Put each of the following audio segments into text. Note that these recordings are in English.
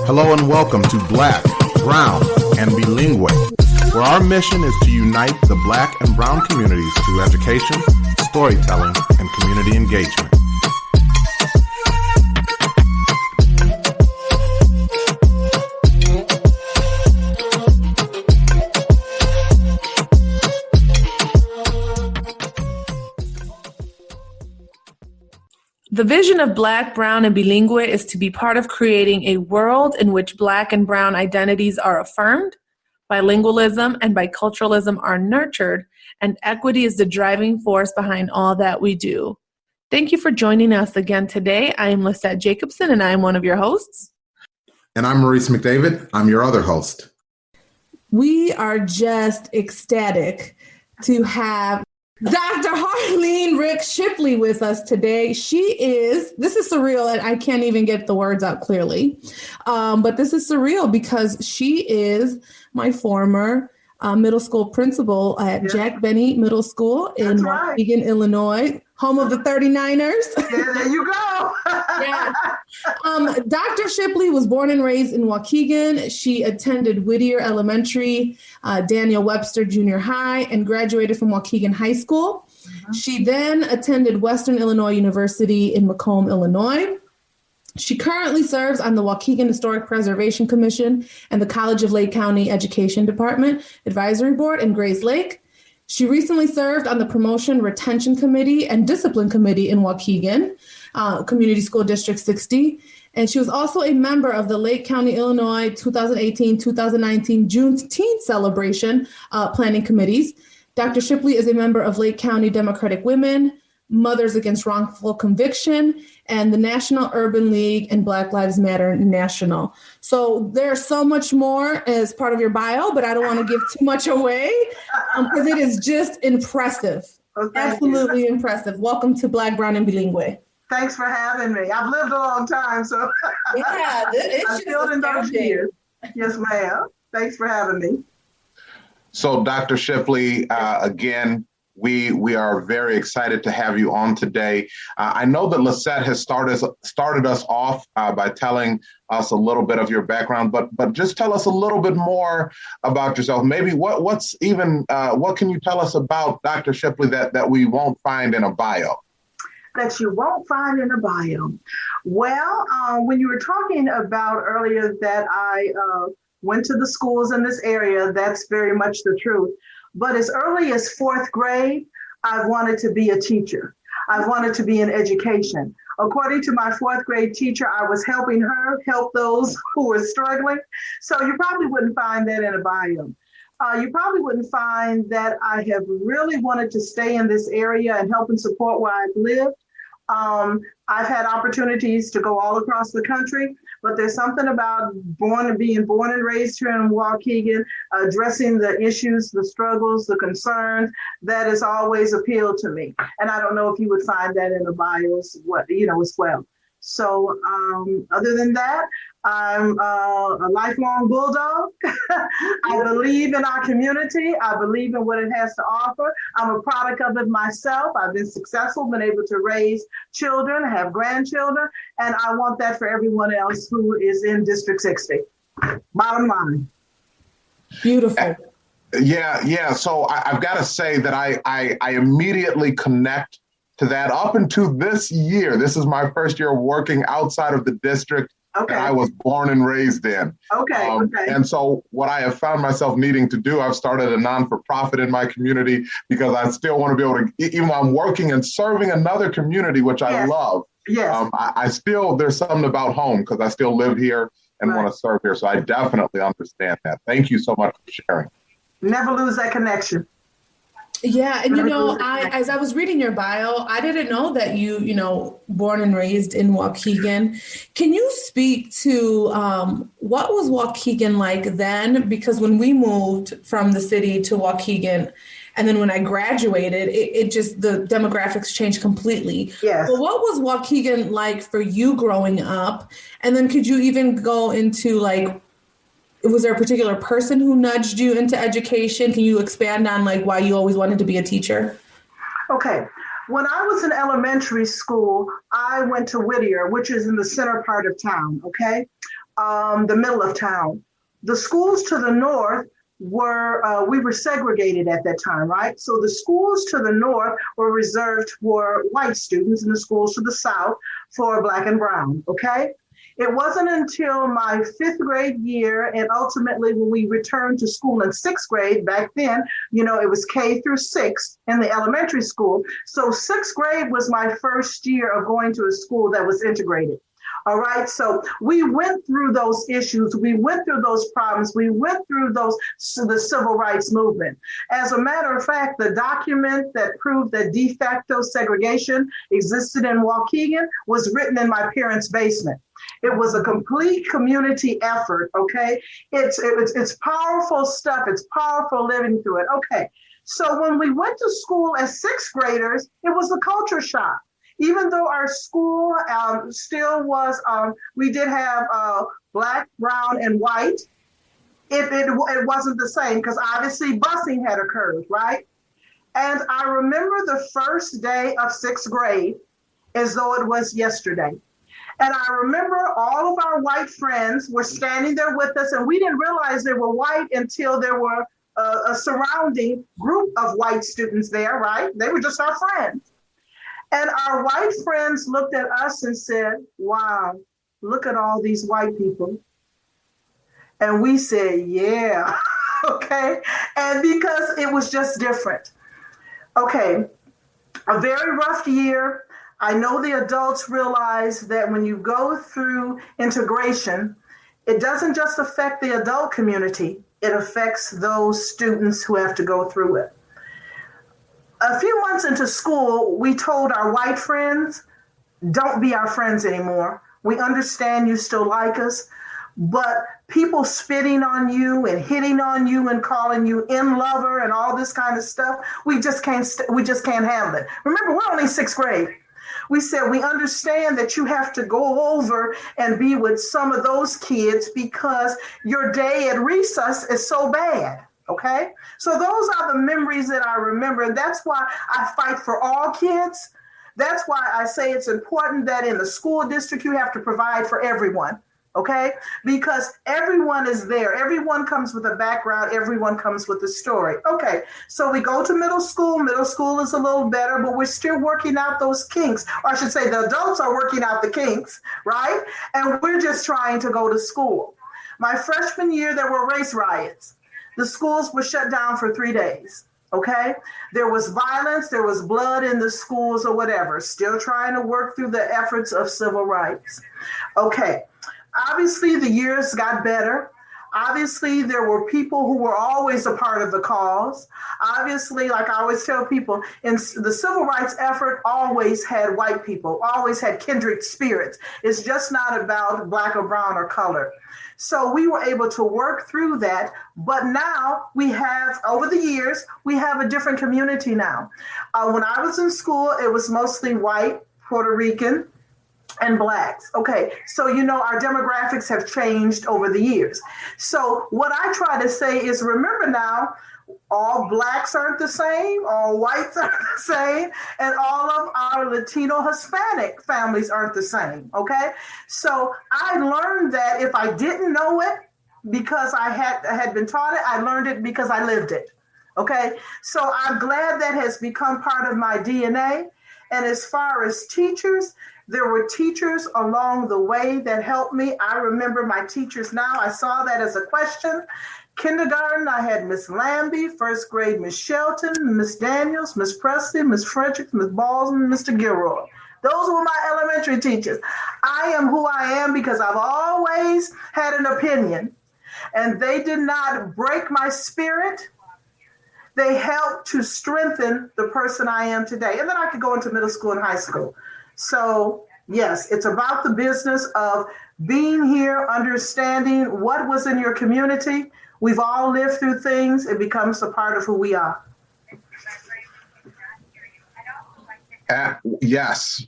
Hello and welcome to Black, Brown, and Bilingue, where our mission is to unite the Black and Brown communities through education, storytelling, and community engagement. The vision of Black, Brown, and Bilingue is to be part of creating a world in which Black and Brown identities are affirmed, bilingualism and biculturalism are nurtured, and equity is the driving force behind all that we do. Thank you for joining us again today. I am Lissette Jacobson, and I am one of your hosts. And I'm Maurice McDavid. I'm your other host. We are just ecstatic to have Dr. Harlene Ricks Shipley with us today. This is surreal, and I can't even get the words out clearly, but this is surreal because she is my former middle school principal at Jack Benny Middle School in Waukegan, Illinois, home of the 39ers. Yeah, there you go. Yeah. Dr. Shipley was born and raised in Waukegan. She attended Whittier Elementary, Daniel Webster Junior High, and graduated from Waukegan High School. Mm-hmm. She then attended Western Illinois University in Macomb, Illinois. She currently serves on the Waukegan Historic Preservation Commission and the College of Lake County Education Department Advisory Board in Grays Lake. She recently served on the Promotion Retention Committee and Discipline Committee in Waukegan, Community School District 60. And she was also a member of the Lake County, Illinois 2018-2019 Juneteenth celebration planning committees. Dr. Shipley is a member of Lake County Democratic Women, Mothers Against Wrongful Conviction, and the National Urban League and Black Lives Matter National. So there's so much more as part of your bio, but I don't want to give too much away because it is just impressive. Well, absolutely impressive. Welcome to Black, Brown, and Bilingue. Thanks for having me. I've lived a long time, so yeah, I'm still in those years. Yes, ma'am. Thanks for having me. So, Dr. Shipley, again, we are very excited to have you on today. I know that Lissette has started us off by telling us a little bit of your background, but just tell us a little bit more about yourself. Maybe what can you tell us about Dr. Shipley that we won't find in a bio? That you won't find in a bio. Well, when you were talking about earlier that I went to the schools in this area, that's very much the truth. But as early as fourth grade, I wanted to be a teacher. I wanted to be in education. According to my fourth grade teacher, I was helping her help those who were struggling. So you probably wouldn't find that in a bio. You probably wouldn't find that I have really wanted to stay in this area and help and support where I've lived. I've had opportunities to go all across the country, but there's something about being born and raised here in Waukegan, addressing the issues, the struggles, the concerns that has always appealed to me. And I don't know if you would find that in the bio as well. So other than that, I'm a lifelong bulldog. I believe in our community. I believe in what it has to offer. I'm a product of it myself. I've been successful, been able to raise children, have grandchildren, and I want that for everyone else who is in District 60. Bottom line. Beautiful. Yeah. So I've got to say that I immediately connect to that. Up until this year, this is my first year working outside of the district that I was born and raised in. Okay. And so what I have found myself needing to do, I've started a non-for-profit in my community because I still want to be able to, even though I'm working and serving another community, which I love, I still, there's something about home because I still live here and want to serve here. So I definitely understand that. Thank you so much for sharing. Never lose that connection. Yeah. And, as I was reading your bio, I didn't know that you born and raised in Waukegan. Can you speak to what was Waukegan like then? Because when we moved from the city to Waukegan, and then when I graduated, it just, the demographics changed completely. Yes. But what was Waukegan like for you growing up? And then could you even go into was there a particular person who nudged you into education? Can you expand on why you always wanted to be a teacher? Okay. When I was in elementary school, I went to Whittier, which is in the center part of town. Okay. the middle of town. The schools to the north we were segregated at that time, right? So the schools to the north were reserved for white students and the schools to the south for black and brown, okay? It wasn't until my 5th grade year and ultimately when we returned to school in 6th grade, back then, it was K through 6 in the elementary school. So 6th grade was my first year of going to a school that was integrated. All right. So we went through those issues. We went through those problems. We went through the civil rights movement. As a matter of fact, the document that proved that de facto segregation existed in Waukegan was written in my parents' basement. It was a complete community effort. OK, it's powerful stuff. It's powerful living through it. OK, so when we went to school as 6th graders, it was a culture shock. Even though our school still was, we did have black, brown, and white, it wasn't the same because obviously busing had occurred, right? And I remember the first day of 6th grade as though it was yesterday. And I remember all of our white friends were standing there with us, and we didn't realize they were white until there were a surrounding group of white students there, right? They were just our friends. And our white friends looked at us and said, wow, look at all these white people. And we said, yeah, okay. And because it was just different. Okay, a very rough year. I know the adults realize that when you go through integration, it doesn't just affect the adult community, it affects those students who have to go through it. A few months into school, we told our white friends, don't be our friends anymore. We understand you still like us, but people spitting on you and hitting on you and calling you in-lover and all this kind of stuff, we just can't handle it. Remember, we're only 6th grade. We said, we understand that you have to go over and be with some of those kids because your day at recess is so bad. Okay, so those are the memories that I remember. And that's why I fight for all kids. That's why I say it's important that in the school district, you have to provide for everyone. Okay, because everyone is there. Everyone comes with a background. Everyone comes with a story. Okay, so we go to middle school. Middle school is a little better, but we're still working out those kinks. Or I should say the adults are working out the kinks, right? And we're just trying to go to school. My freshman year, there were race riots. The schools were shut down for 3 days, okay? There was violence, there was blood in the schools or whatever, still trying to work through the efforts of civil rights. Okay, obviously the years got better. Obviously, there were people who were always a part of the cause. Obviously, like I always tell people, in the civil rights effort always had white people, always had kindred spirits. It's just not about black or brown or color. So we were able to work through that. But now we have, over the years, we have a different community now. When I was in school, it was mostly white, Puerto Rican, and blacks. Okay, so our demographics have changed over the years. So what I try to say is, remember now, all blacks aren't the same, all whites aren't the same, and all of our Latino Hispanic families aren't the same, okay? So I learned that if I didn't know it because I had been taught it, I learned it because I lived it, okay? So I'm glad that has become part of my DNA. And as far as teachers, there were teachers along the way that helped me. I remember my teachers now. I saw that as a question. Kindergarten, I had Miss Lambie. 1st grade, Miss Shelton, Miss Daniels, Miss Presley, Miss Frederick, Miss Baldwin, Mr. Gilroy. Those were my elementary teachers. I am who I am because I've always had an opinion. And they did not break my spirit. They helped to strengthen the person I am today. And then I could go into middle school and high school. So, yes, it's about the business of being here, understanding what was in your community. We've all lived through things. It becomes a part of who we are. Yes.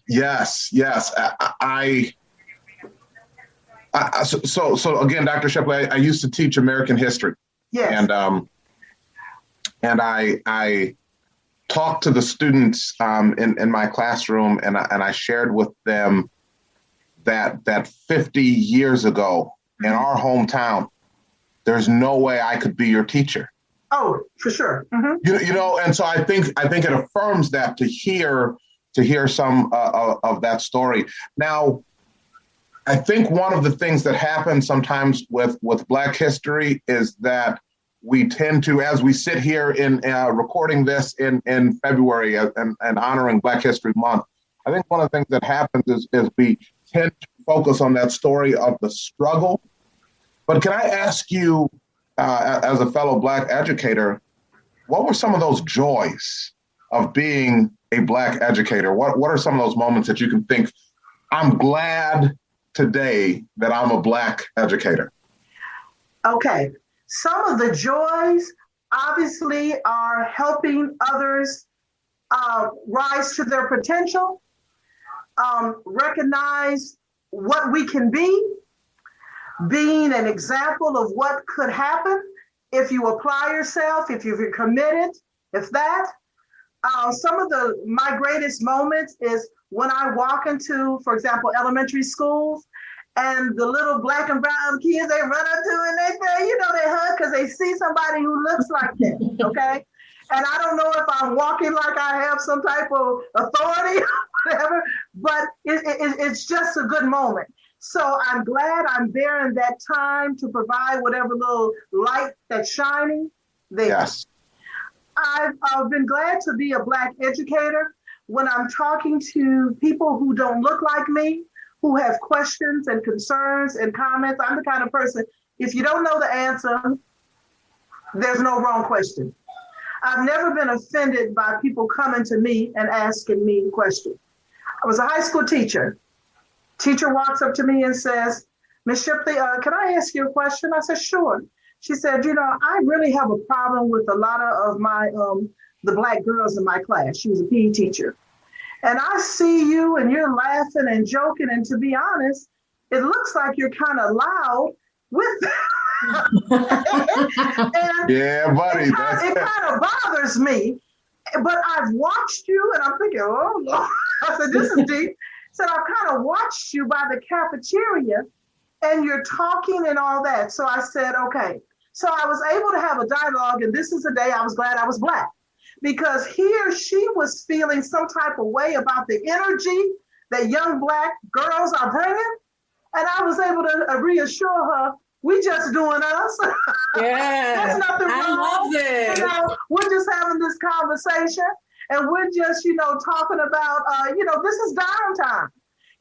So again, Dr. Shipley, I used to teach American history. Yes. And I talked to the students in my classroom, and I shared with them that 50 years ago, in our hometown, there's no way I could be your teacher. Oh, for sure. You know, and so I think it affirms that to hear some of that story. Now, I think one of the things that happens sometimes with Black history is that we tend to, as we sit here in recording this in February and honoring Black History Month, I think one of the things that happens is we tend to focus on that story of the struggle. But can I ask you, as a fellow Black educator, what were some of those joys of being a Black educator? What are some of those moments that you can think, I'm glad today that I'm a Black educator? Okay. Some of the joys obviously are helping others rise to their potential, recognize what we can be, being an example of what could happen if you apply yourself, if you're committed, if that. Some of my greatest moments is when I walk into, for example, elementary schools, and the little Black and brown kids, they run up to and they say, they hug because they see somebody who looks like them, okay? And I don't know if I'm walking like I have some type of authority or whatever, but it's just a good moment. So I'm glad I'm there in that time to provide whatever little light that's shining there. Yes. I've been glad to be a Black educator when I'm talking to people who don't look like me, who have questions and concerns and comments. I'm the kind of person, if you don't know the answer, there's no wrong question. I've never been offended by people coming to me and asking me questions. I was a high school teacher. Teacher walks up to me and says, Ms. Shipley, can I ask you a question? I said, sure. She said, I really have a problem with a lot of my, the Black girls in my class. She was a PE teacher. And I see you and you're laughing and joking. And to be honest, it looks like you're kind of loud with and yeah, buddy. It kind of bothers me. But I've watched you and I'm thinking, oh, Lord. I said, this is deep. Said, I've kind of watched you by the cafeteria and you're talking and all that. So I said, okay. So I was able to have a dialogue. And this is a day I was glad I was Black. Because he or she was feeling some type of way about the energy that young Black girls are bringing. And I was able to reassure her, we just doing us. Yeah, there's nothing wrong. I love it. We're just having this conversation and we're just, talking about, this is downtime.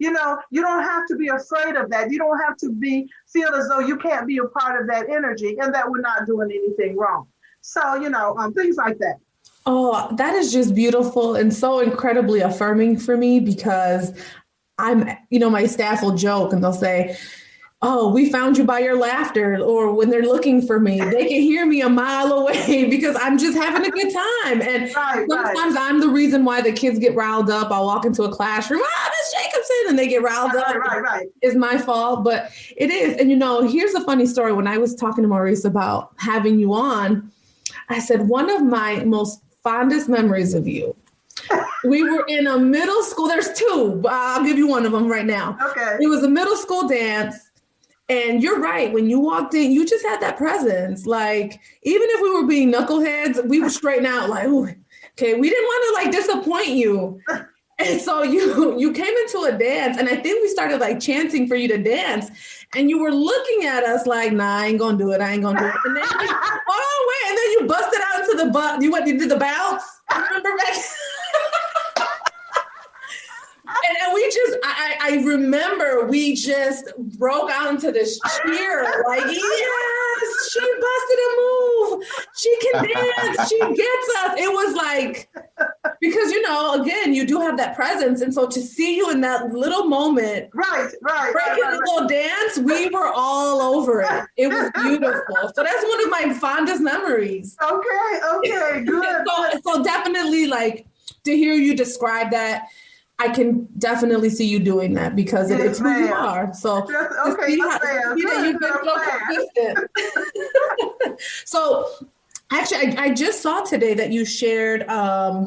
You don't have to be afraid of that. You don't have to feel as though you can't be a part of that energy and that we're not doing anything wrong. So, things like that. Oh, that is just beautiful and so incredibly affirming for me because my staff will joke and they'll say, oh, we found you by your laughter. Or when they're looking for me, they can hear me a mile away because I'm just having a good time. And sometimes I'm the reason why the kids get riled up. I'll walk into a classroom, Miss Jacobson, and they get riled up. Right. It's my fault, but it is. And, here's a funny story. When I was talking to Maurice about having you on, I said, one of my most fondest memories of you. We were in a middle school. There's two, but I'll give you one of them right now. Okay. It was a middle school dance. And you're right. When you walked in, you just had that presence. Like, even if we were being knuckleheads, we would straighten out like, ooh, okay, we didn't want to disappoint you. And so you came into a dance and I think we started chanting for you to dance. And you were looking at us like, nah, I ain't gonna do it. And then and then you busted out into the butt. You did the bounce. Remember back? And I remember we just broke out into this cheer, yes, she busted a move. She can dance. She gets us. It was because, again, you do have that presence. And so to see you in that little moment, breaking the little dance, we were all over it. It was beautiful. So that's one of my fondest memories. Okay, good. So definitely to hear you describe that, I can definitely see you doing that because it's who you are. So So actually, I just saw today that you shared a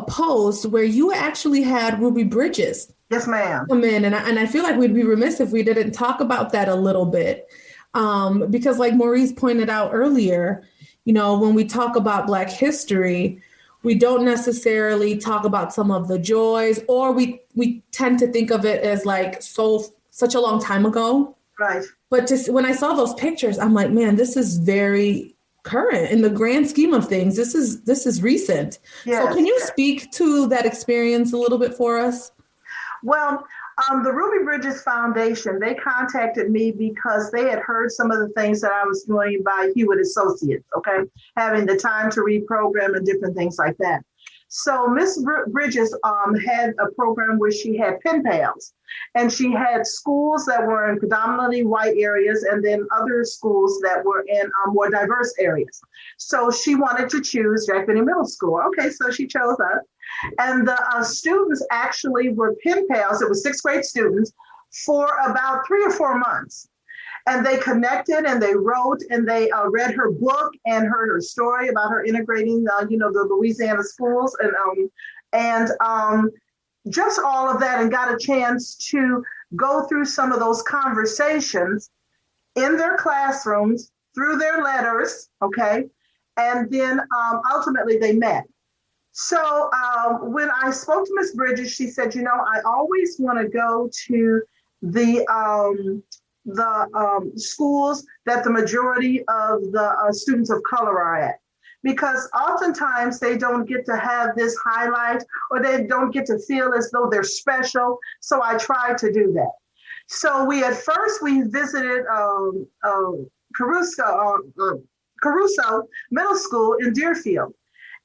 post where you actually had Ruby Bridges Yes, ma'am. Come in, and I feel like we'd be remiss if we didn't talk about that a little bit. Because like Maurice pointed out earlier, when we talk about Black history, we don't necessarily talk about some of the joys, or we tend to think of it as like such a long time ago. Right. But just when I saw those pictures, I'm like, man, this is very current in the grand scheme of things. This is recent. Yes. So can you speak to that experience a little bit for us? Well, the Ruby Bridges Foundation, they contacted me because they had heard some of the things that I was doing by Hewitt Associates, okay? Having the time to read program and different things like that. So Miss Bridges had a program where she had pen pals, and she had schools that were in predominantly white areas and then other schools that were in more diverse areas. So she wanted to choose Jack Benny Middle School. Okay, so she chose us. And the students actually were pen pals. It was 6th grade students for about 3 or 4 months. And they connected and they wrote and they read her book and heard her story about her integrating, the Louisiana schools and just all of that, and got a chance to go through some of those conversations in their classrooms through their letters, okay? And then ultimately they met. So when I spoke to Miss Bridges, she said, I always want to go to the schools that the majority of the students of color are at, because oftentimes they don't get to have this highlight, or they don't get to feel as though they're special. So I tried to do that. So we visited Caruso Middle School in Deerfield.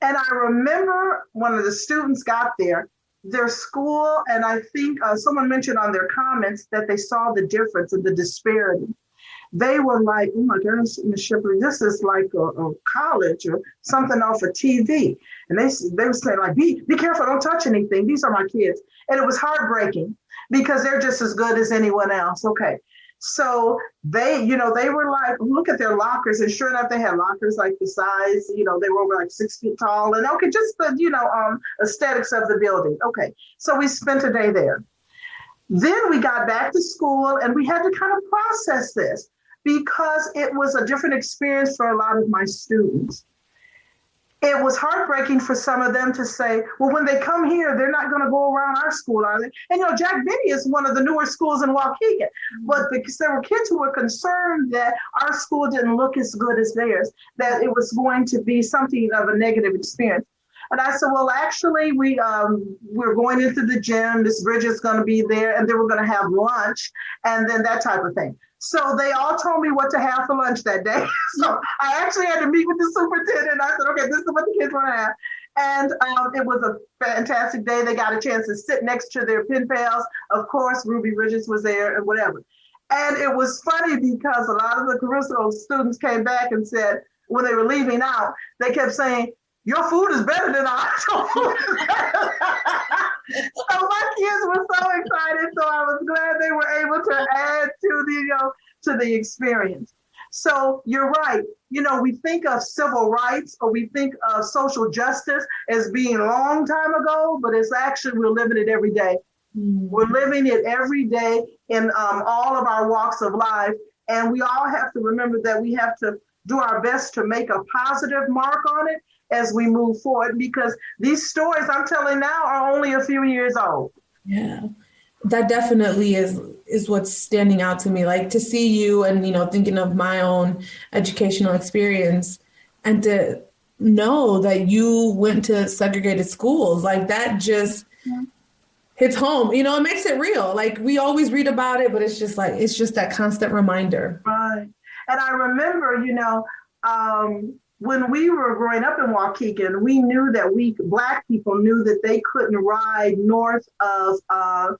And I remember one of the students got there, their school, and I think someone mentioned on their comments that they saw the difference and the disparity. They were like, oh my goodness, Ms. Shipley, this is like a college or something off of TV. And they were saying like, be careful, don't touch anything. These are my kids. And it was heartbreaking because they're just as good as anyone else. Okay. So they were like, look at their lockers. And sure enough, they had lockers like the size, they were over like 6 feet tall. And okay, just the, aesthetics of the building. Okay. So we spent a day there. Then we got back to school and we had to kind of process this because it was a different experience for a lot of my students. It was heartbreaking for some of them to say, well, when they come here, they're not going to go around our school, are they? And, Jack Benny is one of the newer schools in Waukegan. But because there were kids who were concerned that our school didn't look as good as theirs, that it was going to be something of a negative experience. And I said, well, actually, we're going into the gym. Miss Bridges is going to be there, and then we're going to have lunch, and then that type of thing. So they all told me what to have for lunch that day. So I actually had to meet with the superintendent. I said, okay, this is what the kids want to have. And it was a fantastic day. They got a chance to sit next to their pen pals. Of course, Ruby Bridges was there and whatever. And it was funny because a lot of the Caruso students came back and said, when they were leaving out, they kept saying, your food is better than ours. So my kids were so excited. So I was glad they were able to add to the experience. So you're right. We think of civil rights or we think of social justice as being a long time ago, but it's actually, we're living it every day. We're living it every day in all of our walks of life. And we all have to remember that we have to do our best to make a positive mark on it as we move forward, because these stories I'm telling now are only a few years old. Yeah, that definitely is what's standing out to me. Like to see you and, thinking of my own educational experience and to know that you went to segregated schools, like that just hits home. It makes it real. Like we always read about it, but it's just that constant reminder. Right. And I remember, when we were growing up in Waukegan, we knew that Black people knew that they couldn't ride north of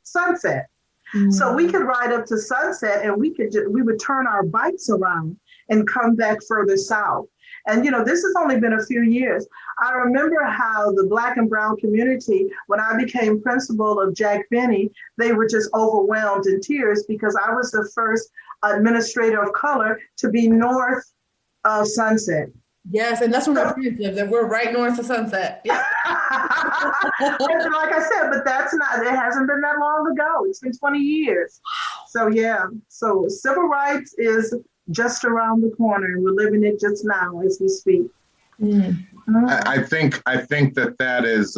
Sunset. Mm-hmm. So we could ride up to Sunset and we would turn our bikes around and come back further south. And, this has only been a few years. I remember how the Black and brown community, when I became principal of Jack Benny, they were just overwhelmed in tears because I was the first administrator of color to be north of Sunset. Yes, and that's where my parents live. That we're right north of Sunset. Yeah. And like I said, but it hasn't been that long ago. It's been 20 years. So yeah. So civil rights is just around the corner, and we're living it just now as we speak. I think that is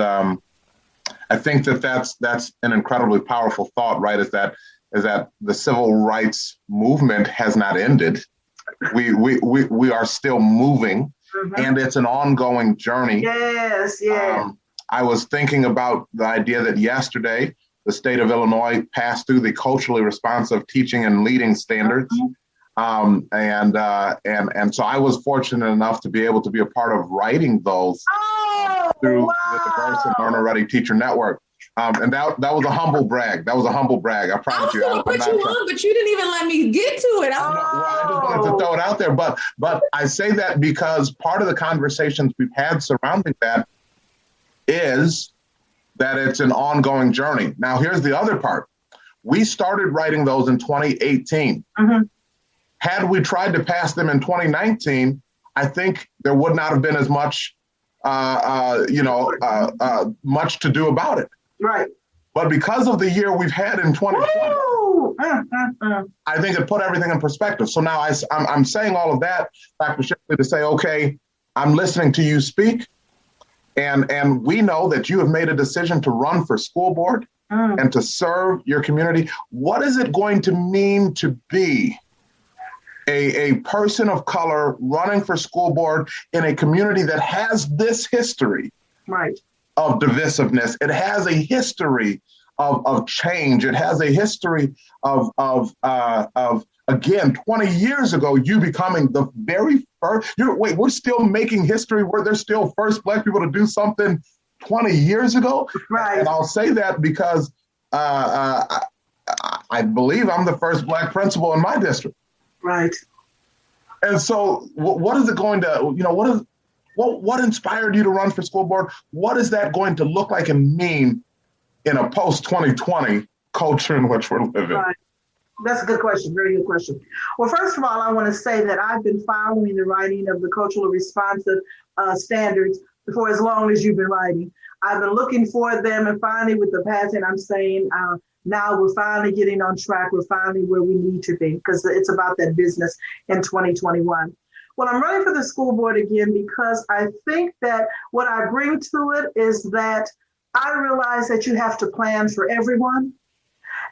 I think that's an incredibly powerful thought, right? Is that the civil rights movement has not ended. We are still moving, and it's an ongoing journey. Yes, yeah. I was thinking about the idea that yesterday the state of Illinois passed through the culturally responsive teaching and leading standards. And so I was fortunate enough to be able to be a part of writing those through the Diverse and Learner Ready Teacher Network. And that was a humble brag. That was a humble brag. I promise you. I was going to put you on, but you didn't even let me get to it. I just wanted to throw it out there. But I say that because part of the conversations we've had surrounding that is that it's an ongoing journey. Now, here's the other part. We started writing those in 2018. Had we tried to pass them in 2019, I think there would not have been as much, much to do about it. Right. But because of the year we've had in 2020, I think it put everything in perspective. So now I'm saying all of that, Dr. Shipley, to say, okay, I'm listening to you speak. And we know that you have made a decision to run for school board and to serve your community. What is it going to mean to be a person of color running for school board in a community that has this history of divisiveness? It has a history of change. It has a history of again, 20 years ago, you becoming the very first. We're still making history where there's still first Black people to do something 20 years ago. Right. And I'll say that because I believe I'm the first Black principal in my district. Right. And so what is it going to, what inspired you to run for school board? What is that going to look like and mean in a post-2020 culture in which we're living? Right. That's a good question. Very good question. Well, first of all, I want to say that I've been following the writing of the culturally responsive standards for as long as you've been writing. I've been looking for them, and finally with the passing, I'm saying now we're finally getting on track. We're finally where we need to be, because it's about that business in 2021. Well, I'm running for the school board again because I think that what I bring to it is that I realize that you have to plan for everyone,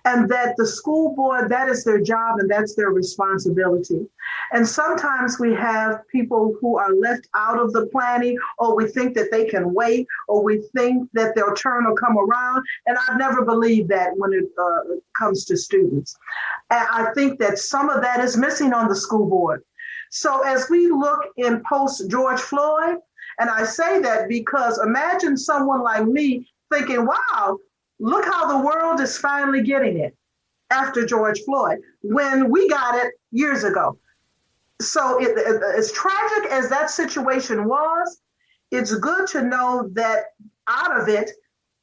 and that the school board, that is their job and that's their responsibility. And sometimes we have people who are left out of the planning, or we think that they can wait, or we think that their turn will come around. And I've never believed that when it comes to students. And I think that some of that is missing on the school board. So as we look in post George Floyd, and I say that because imagine someone like me thinking, wow, look how the world is finally getting it after George Floyd, when we got it years ago. So as tragic as that situation was, it's good to know that out of it,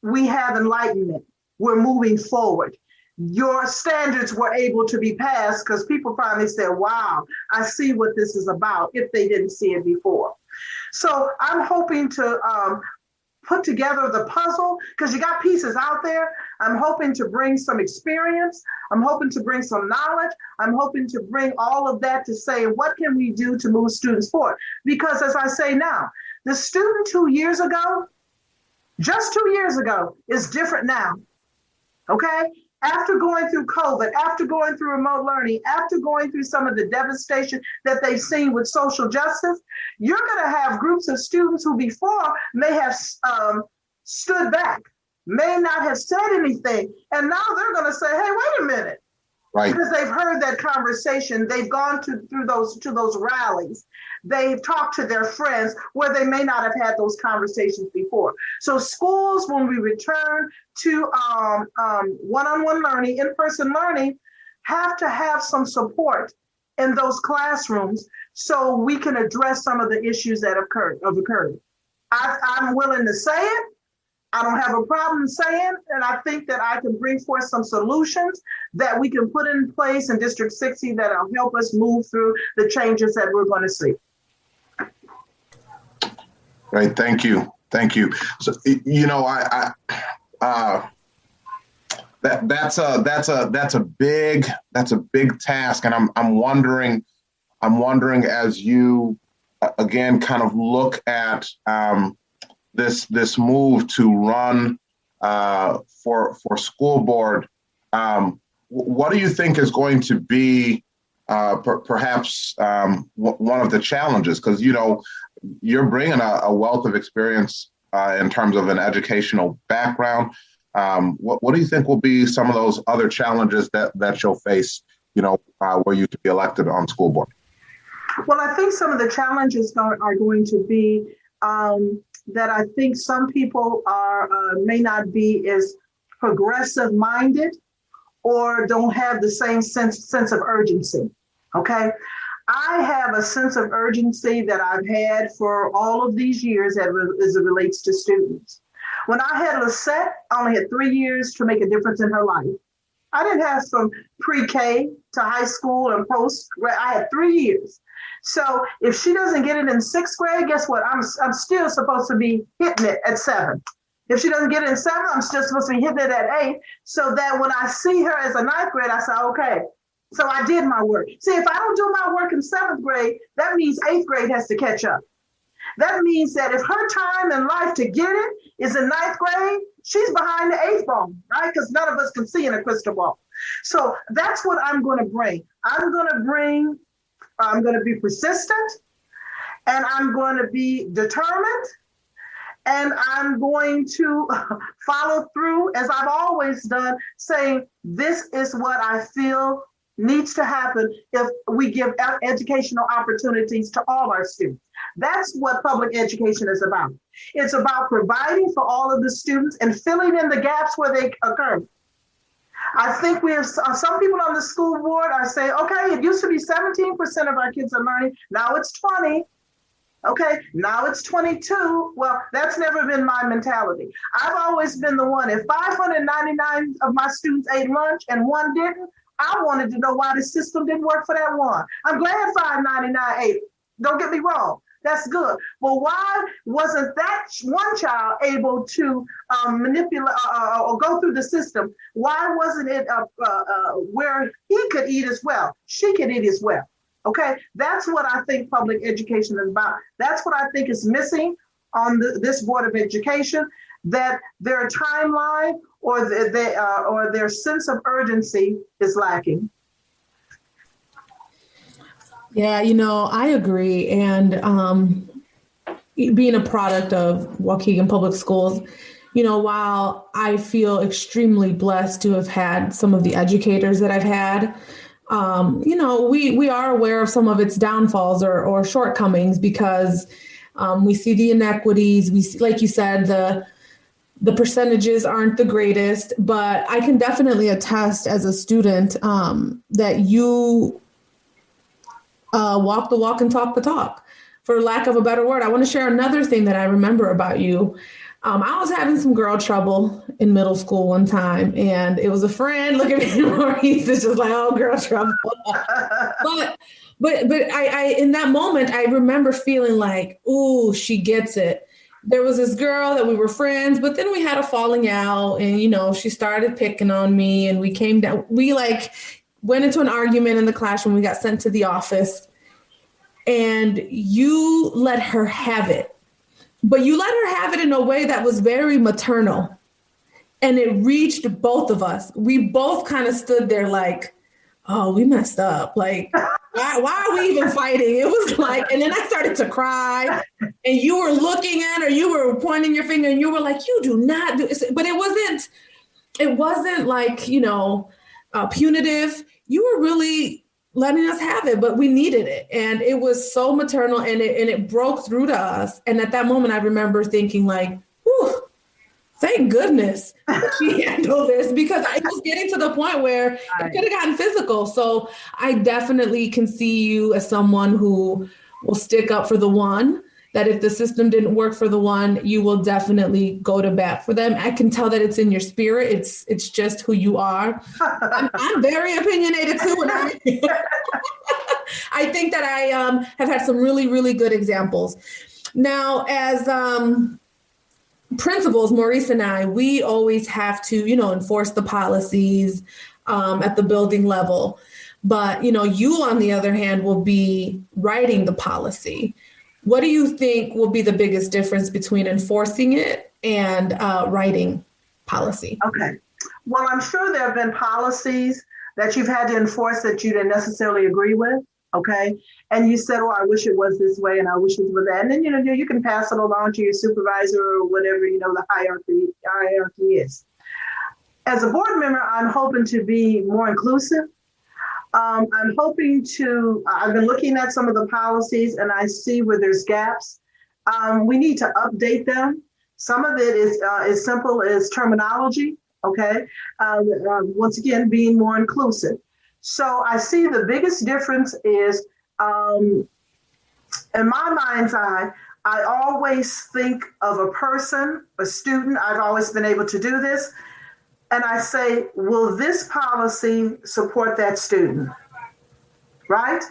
we have enlightenment. We're moving forward. Your standards were able to be passed because people finally said, wow, I see what this is about, if they didn't see it before. So I'm hoping to put together the puzzle, because you got pieces out there. I'm hoping to bring some experience. I'm hoping to bring some knowledge. I'm hoping to bring all of that to say, what can we do to move students forward? Because as I say now, the student 2 years ago, just 2 years ago, is different now, okay? After going through COVID, after going through remote learning, after going through some of the devastation that they've seen with social justice, you're going to have groups of students who before may have stood back, may not have said anything, and now they're going to say, hey, wait a minute. Right. Because they've heard that conversation. They've gone to those rallies. They've talked to their friends where they may not have had those conversations before. So schools, when we return to one-on-one learning, in-person learning, have to have some support in those classrooms so we can address some of the issues that have occurred. I'm willing to say it. I don't have a problem saying, and I think that I can bring forth some solutions that we can put in place in District 60 that will help us move through the changes that we're going to see. Right. Thank you. So, that's a big task, and I'm wondering as you again kind of look at this move to run for school board. What do you think is going to be perhaps one of the challenges? Because you're bringing a wealth of experience in terms of an educational background. What do you think will be some of those other challenges that you'll face, were you to be elected on school board? Well, I think some of the challenges are going to be that I think some people may not be as progressive minded or don't have the same sense of urgency. Okay. I have a sense of urgency that I've had for all of these years as it relates to students. When I had Lissette, I only had 3 years to make a difference in her life. I didn't have from pre-K to high school and post. I had 3 years. So if she doesn't get it in 6th grade, guess what? I'm still supposed to be hitting it at 7. If she doesn't get it in 7, I'm still supposed to be hitting it at 8. So that when I see her as a 9th grade, I say, okay, so I did my work. See, if I don't do my work in 7th grade, that means 8th grade has to catch up. That means that if her time in life to get it is in 9th grade, she's behind the 8th ball, right? Because none of us can see in a crystal ball. So that's what I'm going to bring. I'm going to be persistent, and I'm going to be determined, and I'm going to follow through, as I've always done, saying this is what I feel needs to happen if we give educational opportunities to all our students. That's what public education is about. It's about providing for all of the students and filling in the gaps where they occur. I think we have some people on the school board are saying, okay, it used to be 17% of our kids are learning. Now it's 20. Okay, now it's 22. Well, that's never been my mentality. I've always been the one, if 599 of my students ate lunch and one didn't, I wanted to know why the system didn't work for that one. I'm glad 599 ate. Don't get me wrong. That's good. Well, why wasn't that one child able to manipulate or go through the system? Why wasn't it where he could eat as well? She could eat as well. Okay, that's what I think public education is about. That's what I think is missing on this Board of Education, that their timeline or their sense of urgency is lacking. Yeah, I agree. And being a product of Waukegan Public Schools, while I feel extremely blessed to have had some of the educators that I've had, we are aware of some of its downfalls or shortcomings because we see the inequities. We see, like you said, the percentages aren't the greatest, but I can definitely attest as a student that you walk the walk and talk the talk, for lack of a better word. I want to share another thing that I remember about you. I was having some girl trouble in middle school one time, and it was a friend looking at me, Maurice, it's just like, oh, girl trouble. but I in that moment, I remember feeling like, ooh, she gets it. There was this girl that we were friends, but then we had a falling out, and, she started picking on me, and we came down. We went into an argument in the classroom. We got sent to the office, and you let her have it. But you let her have it in a way that was very maternal, and it reached both of us. We both kind of stood there like, oh, we messed up. Like, why are we even fighting? It was like, and then I started to cry, and you were looking at her, you were pointing your finger, and you were like, you do not do this. But it wasn't like, punitive. You were really letting us have it, but we needed it. And it was so maternal, and it broke through to us. And at that moment, I remember thinking like, whew, thank goodness she handled this, because I was getting to the point where it could have gotten physical. So I definitely can see you as someone who will stick up for the one, that if the system didn't work for the one, you will definitely go to bat for them. I can tell that it's in your spirit. It's just who you are. I'm very opinionated too. And I think that I have had some really, really good examples. Now, as principals, Maurice and I, we always have to, enforce the policies at the building level. But, you, on the other hand, will be writing the policy. What do you think will be the biggest difference between enforcing it and writing policy? Okay. Well, I'm sure there have been policies that you've had to enforce that you didn't necessarily agree with. Okay. And you said, I wish it was this way and I wish it was that. And then, you can pass it along to your supervisor or whatever, the hierarchy is. As a board member, I'm hoping to be more inclusive. I've been looking at some of the policies and I see where there's gaps. We need to update them. Some of it is as simple as terminology. Okay. Once again, being more inclusive. So I see the biggest difference is, in my mind's eye, I always think of a person, a student. I've always been able to do this. And I say, will this policy support that student? Right?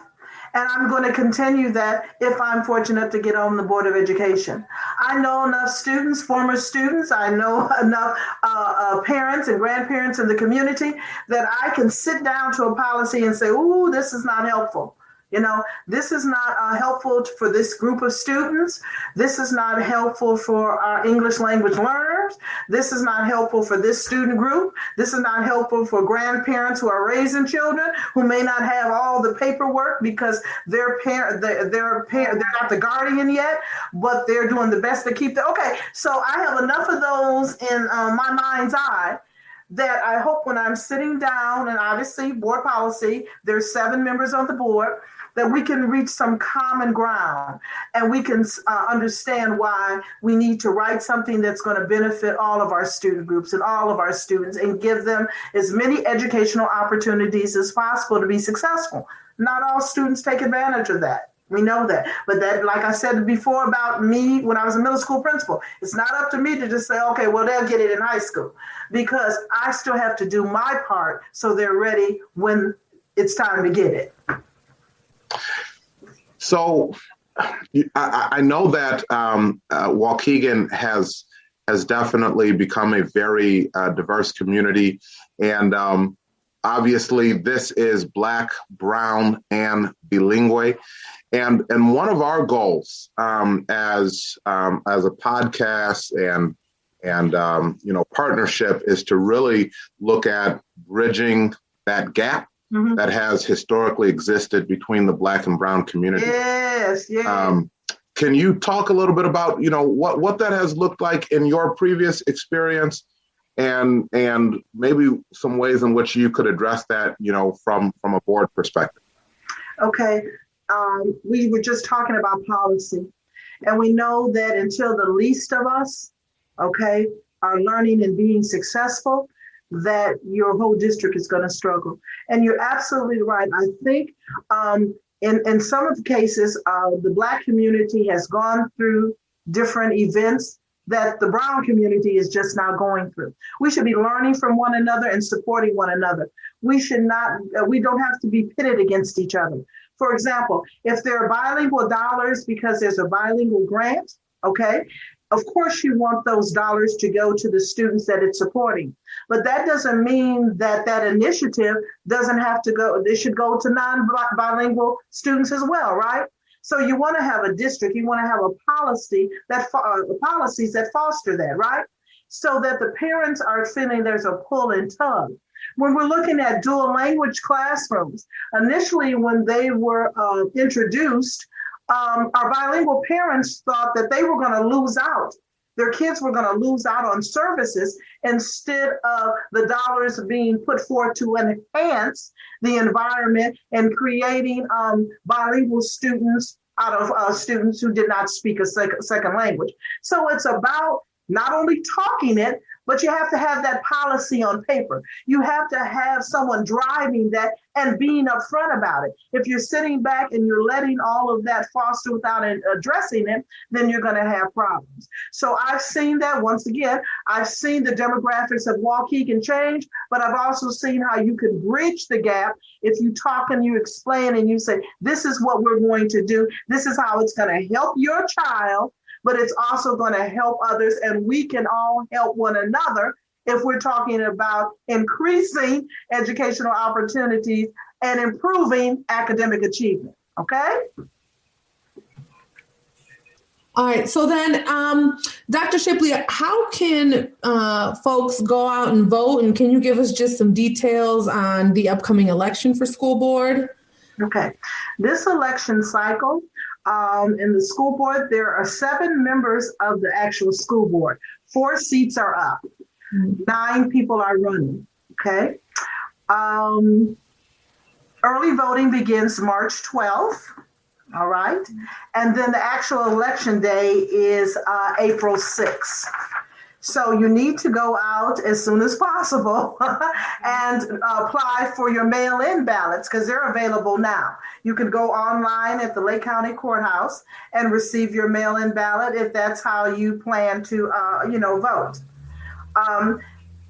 And I'm going to continue that if I'm fortunate to get on the Board of Education. I know enough students, former students, I know enough parents and grandparents in the community that I can sit down to a policy and say, ooh, this is not helpful. This is not helpful for this group of students. This is not helpful for our English language learners. This is not helpful for this student group. This is not helpful for grandparents who are raising children who may not have all the paperwork because they're not the guardian yet, but they're doing the best to keep okay. So I have enough of those in my mind's eye that I hope when I'm sitting down, and obviously board policy, there's 7 members on the board, that we can reach some common ground and we can understand why we need to write something that's going to benefit all of our student groups and all of our students and give them as many educational opportunities as possible to be successful. Not all students take advantage of that. We know that. But that, like I said before about me when I was a middle school principal, it's not up to me to just say, okay, well, they'll get it in high school, because I still have to do my part so they're ready when it's time to get it. So I know that Waukegan has definitely become a very diverse community. And obviously this is Black, Brown, and bilingual. And one of our goals as a podcast and partnership is to really look at bridging that gap that has historically existed between the Black and Brown communities. Yes. Can you talk a little bit about, what that has looked like in your previous experience and maybe some ways in which you could address that, from a board perspective? Okay. We were just talking about policy, and we know that until the least of us, are learning and being successful, that your whole district is going to struggle. And you're absolutely right. I think in some of the cases, the Black community has gone through different events that the Brown community is just now going through. We should be learning from one another and supporting one another. We don't have to be pitted against each other. For example, if there are bilingual dollars because there's a bilingual grant, of course you want those dollars to go to the students that it's supporting. But that doesn't mean that initiative doesn't have to go, they should go to non-bilingual students as well, right? So you want to have a district, you want to have a policy policies that foster that, right? So that the parents are feeling there's a pull and tug. When we're looking at dual language classrooms, initially when they were introduced, our bilingual parents thought that they were going to lose out. Their kids were going to lose out on services instead of the dollars being put forth to enhance the environment and creating bilingual students out of students who did not speak a second language. So it's about not only talking it, but you have to have that policy on paper. You have to have someone driving that and being upfront about it. If you're sitting back and you're letting all of that foster without addressing it, then you're going to have problems. So I've seen that. Once again, I've seen the demographics of Waukegan change, but I've also seen how you can bridge the gap if you talk and you explain and you say, this is what we're going to do. This is how it's going to help your child, but it's also going to help others, and we can all help one another if we're talking about increasing educational opportunities and improving academic achievement. Okay? All right. So then, Dr. Shipley, how can folks go out and vote? And can you give us just some details on the upcoming election for school board? Okay. This election cycle, in the school board, there are 7 members of the actual school board. 4 seats are up. 9 people are running. Okay. Early voting begins March 12th. All right. And then the actual election day is April 6th. So you need to go out as soon as possible and apply for your mail-in ballots, because they're available now. You can go online at the Lake County Courthouse and receive your mail-in ballot if that's how you plan to, vote.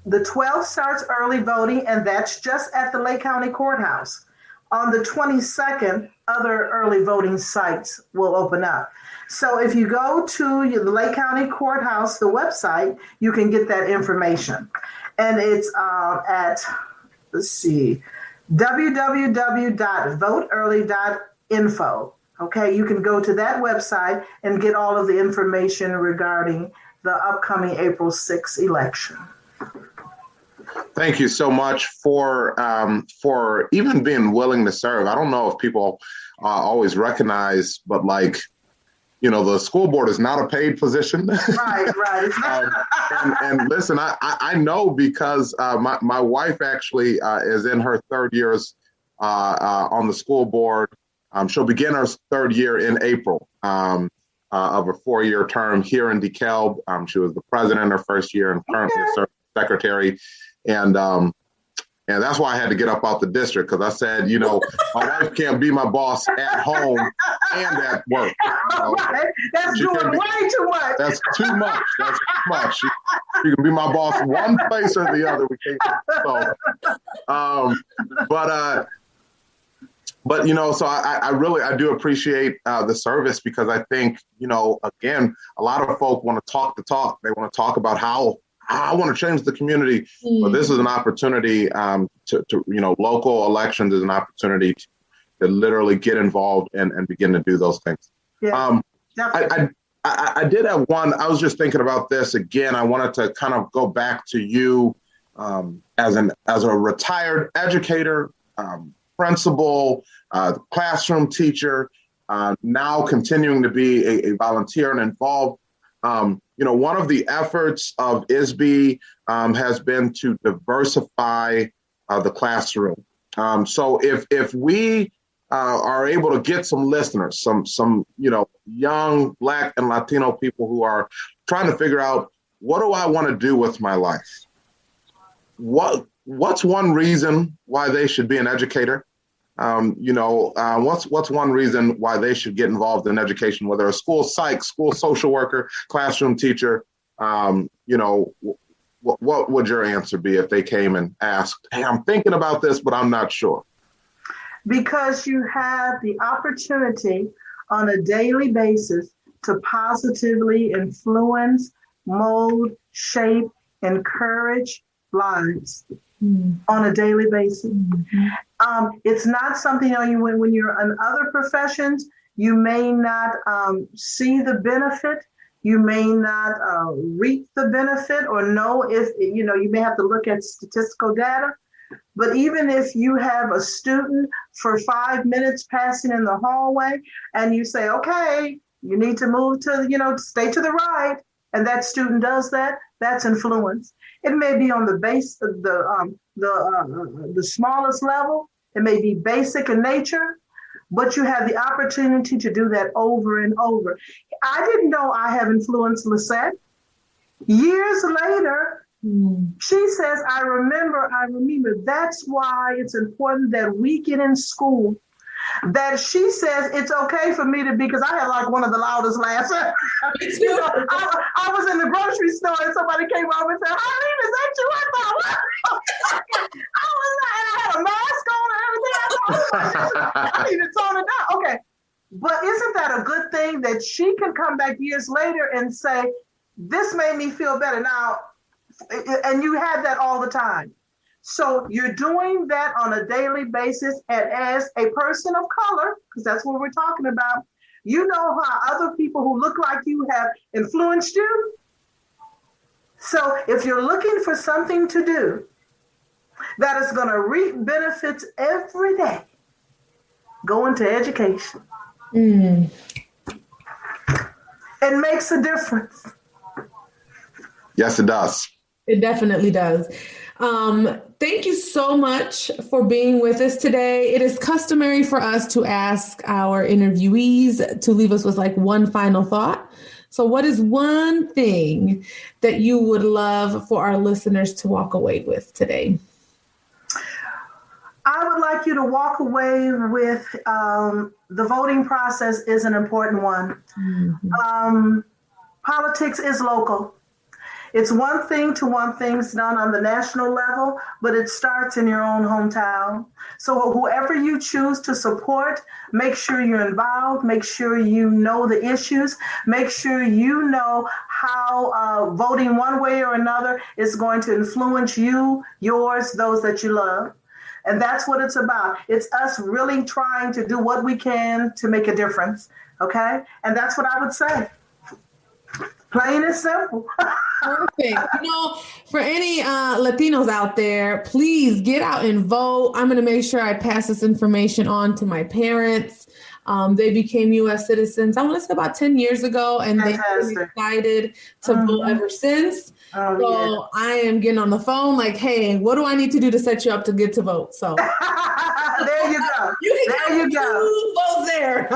The 12th starts early voting, and that's just at the Lake County Courthouse. On the 22nd, other early voting sites will open up. So if you go to the Lake County Courthouse, the website, you can get that information. And it's at, www.voteearly.info. Okay, you can go to that website and get all of the information regarding the upcoming April 6th election. Thank you so much for even being willing to serve. I don't know if people always recognize, but the school board is not a paid position. Right. And listen, I know because my wife actually is in her 3rd years on the school board. She'll begin her 3rd year in April of a 4-year term here in DeKalb. She was the president her first year and currently a secretary. And that's why I had to get up out the district, because I said, my wife can't be my boss at home and at work. That's doing way too much. That's too much. That's too much. She can be my boss one place or the other. We can't. So, so I do appreciate the service, because I think, again, a lot of folk want to talk the talk. They want to talk about how I want to change the community, but this is an opportunity to local elections is an opportunity to literally get involved and begin to do those things. Yeah, I did have one. I was just thinking about this again. I wanted to kind of go back to you as a retired educator, principal, classroom teacher, now continuing to be a volunteer and involved. One of the efforts of ISB has been to diversify the classroom. So if we are able to get some listeners, some young Black and Latino people who are trying to figure out, what do I want to do with my life? What's one reason why they should be an educator? What's one reason why they should get involved in education, whether a school psych, school social worker, classroom teacher? What would your answer be if they came and asked, hey, I'm thinking about this, but I'm not sure? Because you have the opportunity on a daily basis to positively influence, mold, shape, encourage lives on a daily basis. It's not something when you're in other professions, you may not see the benefit. You may not reap the benefit or know if, you may have to look at statistical data. But even if you have a student for 5 minutes passing in the hallway and you say, okay, you need to move to, stay to the right, and that student does that, that's influence. It may be on the base of the smallest level. It may be basic in nature, but you have the opportunity to do that over and over. I didn't know I have influenced Lissette. Years later, She says, I remember. That's why it's important that we get in school. That she says it's okay for me to be, because I had like one of the loudest laughs. I was in the grocery store and somebody came over and said, Harlene, is that you? I thought, what? I was like, and I had a mask on and everything. I need to tone it down. Okay. But isn't that a good thing that she can come back years later and say, this made me feel better now? And you have that all the time. So you're doing that on a daily basis. And as a person of color, because that's what we're talking about, you know how other people who look like you have influenced you. So if you're looking for something to do that is going to reap benefits every day, go into education. It makes a difference. Yes, it does. It definitely does. Thank you so much for being with us today. It is customary for us to ask our interviewees to leave us with like one final thought. So what is one thing that you would love for our listeners to walk away with today? I would like you to walk away with the voting process is an important one. Politics is local. It's one thing to want things done on the national level, but it starts in your own hometown. So whoever you choose to support, make sure you're involved, make sure you know the issues, make sure you know how voting one way or another is going to influence you, yours, those that you love. And that's what it's about. It's us really trying to do what we can to make a difference, okay? And that's what I would say. Plain and simple. Perfect. For any Latinos out there, please get out and vote. I'm going to make sure I pass this information on to my parents. They became U.S. citizens, I want to say about 10 years ago, and they've been excited to vote ever since. So I am getting on the phone like, hey, what do I need to do to set you up to get to vote? So there you go. There you go. Vote there.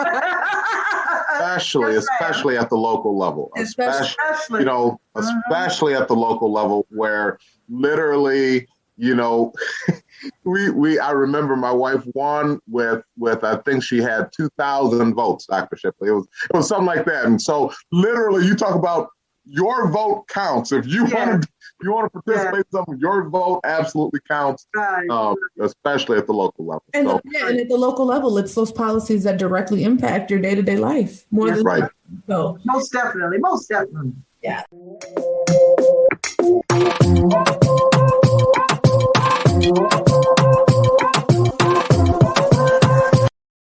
Especially at the local level. Especially at the local level where literally, I remember my wife won with I think she had 2,000 votes, Dr. Shipley. It was something like that. And so literally you talk about your vote counts. If you want to participate in something, your vote absolutely counts, especially at the local level. And, and at the local level, it's those policies that directly impact your day-to-day life more than right. So most definitely. Yeah.